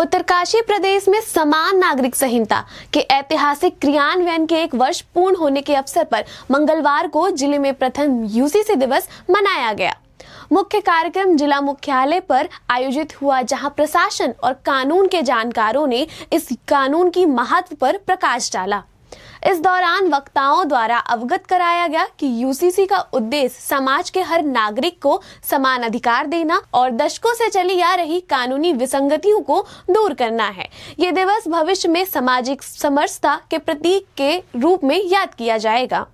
उत्तरकाशी प्रदेश में समान नागरिक संहिता के ऐतिहासिक क्रियान्वयन के 1 वर्ष पूर्ण होने के अवसर पर मंगलवार को जिले में प्रथम यूसीसी दिवस मनाया गया। मुख्य कार्यक्रम जिला मुख्यालय पर आयोजित हुआ, जहां प्रशासन और कानून के जानकारों ने इस कानून की महत्व पर प्रकाश डाला। इस दौरान वक्ताओं द्वारा अवगत कराया गया कि यूसीसी का उद्देश्य समाज के हर नागरिक को समान अधिकार देना और दशकों से चली आ रही कानूनी विसंगतियों को दूर करना है। ये दिवस भविष्य में सामाजिक समरसता के प्रतीक के रूप में याद किया जाएगा।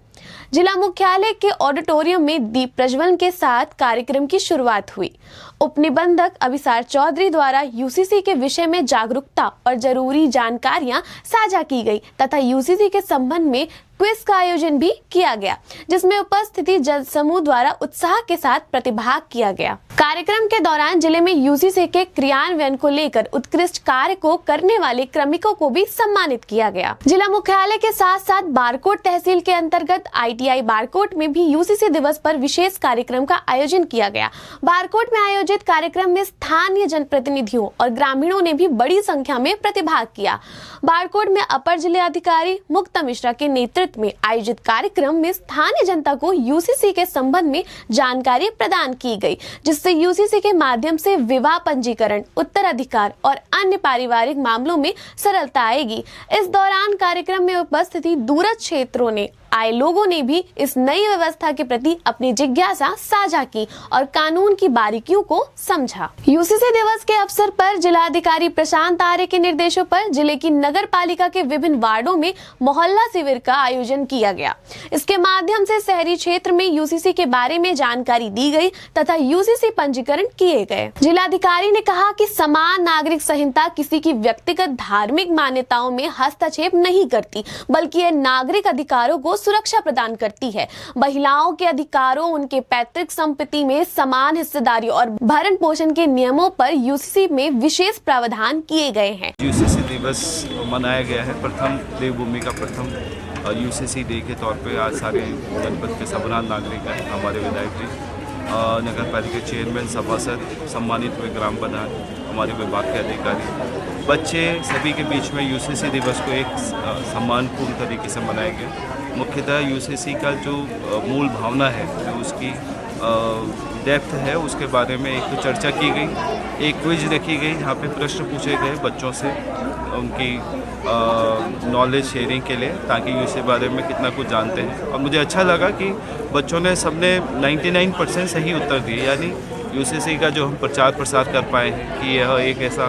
जिला मुख्यालय के ऑडिटोरियम में दीप प्रज्वलन के साथ कार्यक्रम की शुरुआत हुई। उपनिबंधक अभिसार चौधरी द्वारा यूसीसी के विषय में जागरूकता और जरूरी जानकारियां साझा की गई तथा यूसीसी के संबंध में क्विज का आयोजन भी किया गया, जिसमें उपस्थिति जन समूह द्वारा उत्साह के साथ प्रतिभाग किया गया। कार्यक्रम के दौरान जिले में यूसीसी के क्रियान्वयन को लेकर उत्कृष्ट कार्य को करने वाले क्रमिकों को भी सम्मानित किया गया। जिला मुख्यालय के साथ साथ बारकोट तहसील के अंतर्गत ITI बारकोट में भी यूसीसी दिवस पर विशेष कार्यक्रम का आयोजन किया गया। बारकोट में आयोजित कार्यक्रम में स्थानीय जनप्रतिनिधियों और ग्रामीणों ने भी बड़ी संख्या में प्रतिभाग किया। बारकोट में अपर जिलाधिकारी मुक्ता मिश्रा के नेतृत्व में आयोजित कार्यक्रम में स्थानीय जनता को यूसीसी के संबंध में जानकारी प्रदान की गई, जिससे यूसीसी के माध्यम से विवाह पंजीकरण, उत्तराधिकार और अन्य पारिवारिक मामलों में सरलता आएगी। इस दौरान कार्यक्रम में उपस्थिति दूरस्थ क्षेत्रों ने आए लोगों ने भी इस नई व्यवस्था के प्रति अपनी जिज्ञासा साझा की और कानून की बारीकियों को समझा। यूसीसी दिवस के अवसर पर जिलाधिकारी प्रशांत आर्य के निर्देशों पर जिले की नगर पालिका के विभिन्न वार्डों में मोहल्ला शिविर का आयोजन किया गया। इसके माध्यम से शहरी क्षेत्र में यूसीसी के बारे में जानकारी दी गई तथा यूसीसी पंजीकरण किए गए। जिलाधिकारी ने कहा कि समान नागरिक संहिता किसी की व्यक्तिगत धार्मिक मान्यताओं में हस्तक्षेप नहीं करती, बल्कि यह नागरिक अधिकारों को सुरक्षा प्रदान करती है। महिलाओं के अधिकारों, उनके पैतृक संपत्ति में समान हिस्सेदारी और भरण पोषण के नियमों पर यूसीसी में विशेष प्रावधान किए गए हैं। यूसीसी दिवस मनाया गया है। प्रथम देवभूमि का प्रथम यूसीसी डे के तौर पे आज सारे जनपद के सभ्रांत नागरिक हैं, हमारे विधायक जी, नगर पालिका चेयरमैन, सभासद, सम्मानित हुए ग्राम प्रधान, हमारे विभाग के अधिकारी, बच्चे, सभी के बीच में यूसीसी दिवस को एक सम्मानपूर्ण तरीके से मनाया गया। मुख्यतः यूसीसी का जो मूल भावना है, जो उसकी डेप्थ है, उसके बारे में एक तो चर्चा की गई, एक क्विज रखी गई जहाँ पे प्रश्न पूछे गए बच्चों से उनकी नॉलेज शेयरिंग के लिए, ताकि यूसीसी बारे में कितना कुछ जानते हैं। और मुझे अच्छा लगा कि बच्चों ने सबने 99% सही उत्तर दिए, यानी यूसीसी का जो हम प्रचार प्रसार कर पाए हैं कि यह एक ऐसा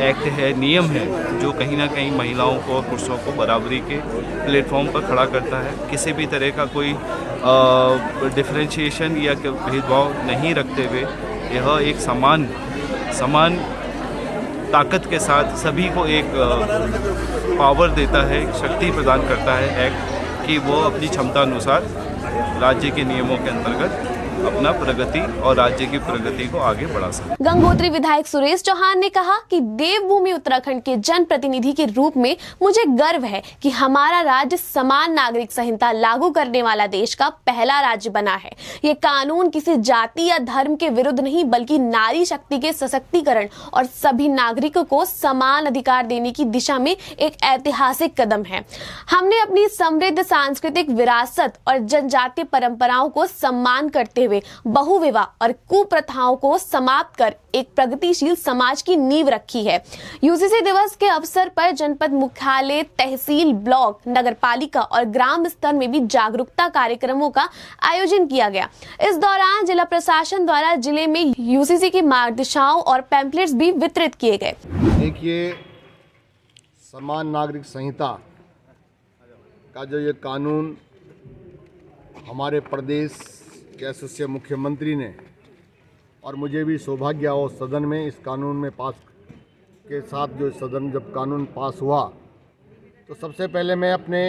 एक्ट है, नियम है, जो कहीं ना कहीं महिलाओं को और पुरुषों को बराबरी के प्लेटफॉर्म पर खड़ा करता है। किसी भी तरह का कोई डिफरेंशिएशन या भेदभाव नहीं रखते हुए यह एक समान ताकत के साथ सभी को एक पावर देता है, शक्ति प्रदान करता है एक्ट, कि वो अपनी क्षमता अनुसार राज्य के नियमों के अंतर्गत अपना प्रगति और राज्य की प्रगति को आगे बढ़ा सके। गंगोत्री विधायक सुरेश चौहान ने कहा कि देवभूमि उत्तराखंड के जनप्रतिनिधि के रूप में मुझे गर्व है कि हमारा राज्य समान नागरिक संहिता लागू करने वाला देश का पहला राज्य बना है। ये कानून किसी जाति या धर्म के विरुद्ध नहीं, बल्कि नारी शक्ति के सशक्तिकरण और सभी नागरिकों को समान अधिकार देने की दिशा में एक ऐतिहासिक कदम है। हमने अपनी समृद्ध सांस्कृतिक विरासत और जनजातीय परंपराओं को सम्मान करते हुए बहुविवाह और कुप्रथाओं को समाप्त कर एक प्रगतिशील समाज की नींव रखी है। यूसीसी दिवस के अवसर पर जनपद मुख्यालय, तहसील, ब्लॉक, नगर पालिका और ग्राम स्तर में भी जागरूकता कार्यक्रमों का आयोजन किया गया। इस दौरान जिला प्रशासन द्वारा जिले में यूसीसी की मार्गदर्शिकाओं और पैम्पलेट्स भी वितरित किए गए। देखिए, समान नागरिक संहिता का जो ये कानून हमारे प्रदेश के यशस्वी मुख्यमंत्री ने, और मुझे भी सौभाग्य हो सदन में इस कानून में पास के साथ, जो सदन जब कानून पास हुआ तो सबसे पहले मैं अपने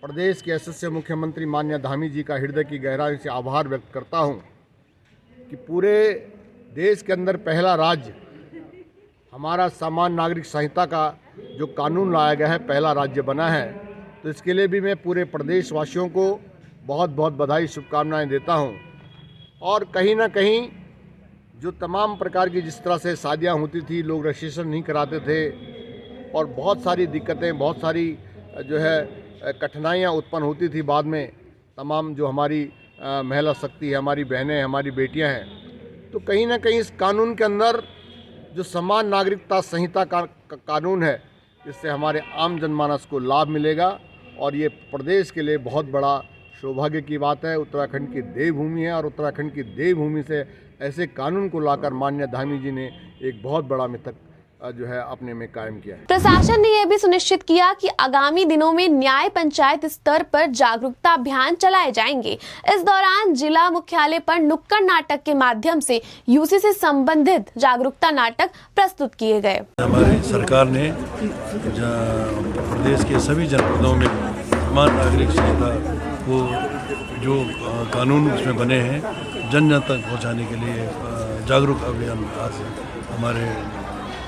प्रदेश के यशस्वी मुख्यमंत्री माननीय धामी जी का हृदय की गहराई से आभार व्यक्त करता हूं कि पूरे देश के अंदर पहला राज्य हमारा समान नागरिक संहिता का जो कानून लाया गया है, पहला राज्य बना है। तो इसके लिए भी मैं पूरे प्रदेशवासियों को बहुत बहुत बधाई, शुभकामनाएं देता हूं। और कहीं ना कहीं जो तमाम प्रकार की जिस तरह से शादियां होती थी, लोग रजिस्ट्रेशन नहीं कराते थे और बहुत सारी दिक्कतें, बहुत सारी जो है कठिनाइयाँ उत्पन्न होती थी बाद में, तमाम जो हमारी महिला शक्ति है, हमारी बहनें, हमारी बेटियां हैं, तो कहीं ना कहीं इस कानून के अंदर जो समान नागरिकता संहिता का कानून है, इससे हमारे आम जनमानस को लाभ मिलेगा और ये प्रदेश के लिए बहुत बड़ा सौभाग्य की बात है। उत्तराखंड की देवभूमि है और उत्तराखंड की देवभूमि से ऐसे कानून को लाकर माननीय धामी जी ने एक बहुत बड़ा मिथक जो है अपने में कायम किया है। प्रशासन ने यह भी सुनिश्चित किया कि आगामी दिनों में न्याय पंचायत स्तर पर जागरूकता अभियान चलाए जाएंगे। इस दौरान जिला मुख्यालय पर नुक्कड़ नाटक के माध्यम से यूसी से संबंधित जागरूकता नाटक प्रस्तुत किए गए। हमारी सरकार ने प्रदेश के सभी जनपदों में समान नागरिक संहिता को जो कानून उसमें बने हैं जन जन तक पहुँचाने के लिए जागरूक अभियान आज हमारे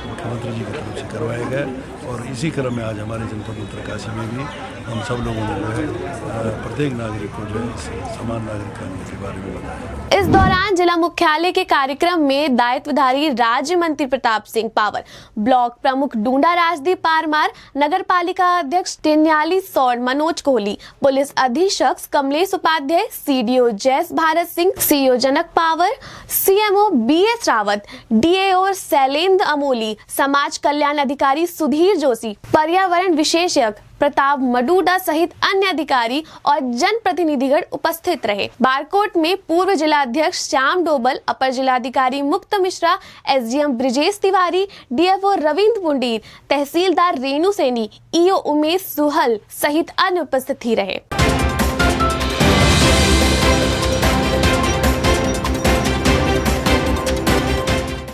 मुख्यमंत्री जी की तरफ से करवाया गया और इसी क्रम में आज हमारे जनपद उत्तरकाशी में भी हम सब लोगों ने जो है प्रत्येक नागरिक को जो है समान नागरिक कानून के बारे में बताया। इस दौरान जिला मुख्यालय के कार्यक्रम में दायित्वधारी राज्य मंत्री प्रताप सिंह पावर, ब्लॉक प्रमुख डूंडा राजदीप पारमार, नगर पालिका अध्यक्ष टेन्याली सौर मनोज कोहली, पुलिस अधीक्षक Kamlesh Upadhyay, CDO Jayas Bharat Singh, CO Janak Pawar, CMO BS Rawat, DAO Shailendra Amoli, समाज कल्याण अधिकारी सुधीर जोशी, पर्यावरण विशेषज्ञ प्रताप मडूडा सहित अन्य अधिकारी और जनप्रतिनिधिगण उपस्थित रहे। बारकोट में पूर्व जिलाध्यक्ष श्याम डोबल, अपर जिलाधिकारी मुक्त मिश्रा, एसडीएम ब्रिजेश तिवारी, डीएफओ रविंद्र पुंडीर, तहसीलदार रेणु सैनी, ईओ उमेश सुहल सहित अन्य उपस्थित ही रहे।